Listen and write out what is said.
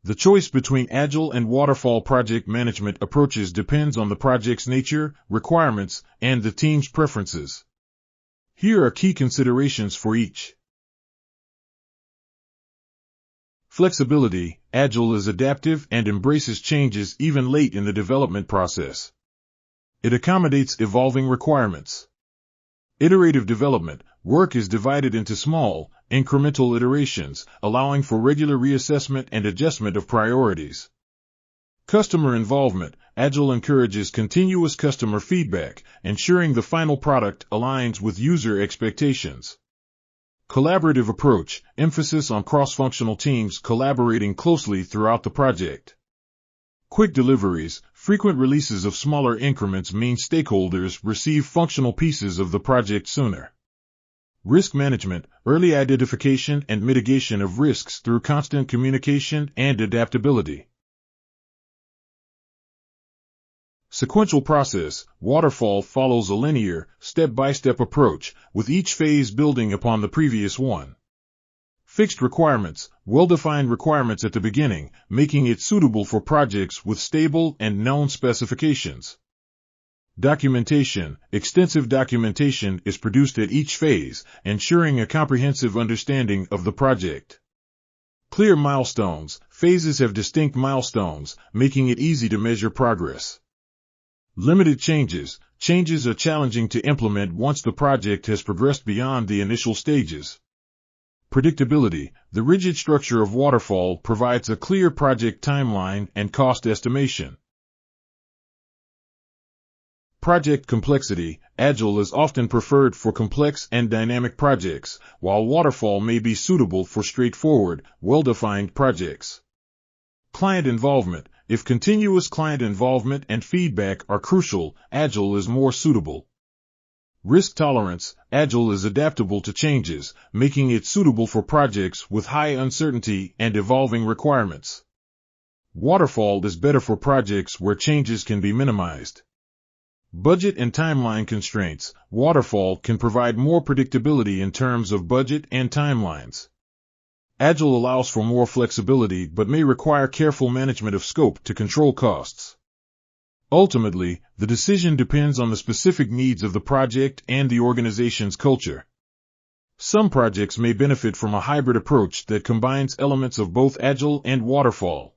The choice between Agile and Waterfall project management approaches depends on the project's nature, requirements, and the team's preferences. Here are key considerations for each. Flexibility. Agile is adaptive and embraces changes even late in the development process. It accommodates evolving requirements. Iterative development. Work is divided into small, incremental iterations, allowing for regular reassessment and adjustment of priorities. Customer involvement. Agile encourages continuous customer feedback, ensuring the final product aligns with user expectations. Collaborative approach. Emphasis on cross-functional teams collaborating closely throughout the project. Quick deliveries. Frequent releases of smaller increments mean stakeholders receive functional pieces of the project sooner. Risk management. Early identification and mitigation of risks through constant communication and adaptability. Sequential process. Waterfall follows a linear, step-by-step approach, with each phase building upon the previous one. Fixed requirements. Well-defined requirements at the beginning, making it suitable for projects with stable and known specifications. Documentation. Extensive documentation is produced at each phase, ensuring a comprehensive understanding of the project. Clear milestones. Phases have distinct milestones, making it easy to measure progress. Limited changes. Changes are challenging to implement once the project has progressed beyond the initial stages. Predictability. The rigid structure of Waterfall provides a clear project timeline and cost estimation. Project complexity. Agile is often preferred for complex and dynamic projects, while Waterfall may be suitable for straightforward, well-defined projects. Client involvement. If continuous client involvement and feedback are crucial, Agile is more suitable. Risk tolerance. Agile is adaptable to changes, making it suitable for projects with high uncertainty and evolving requirements. Waterfall is better for projects where changes can be minimized. Budget and timeline constraints. Waterfall can provide more predictability in terms of budget and timelines. Agile allows for more flexibility but may require careful management of scope to control costs. Ultimately, the decision depends on the specific needs of the project and the organization's culture. Some projects may benefit from a hybrid approach that combines elements of both Agile and Waterfall.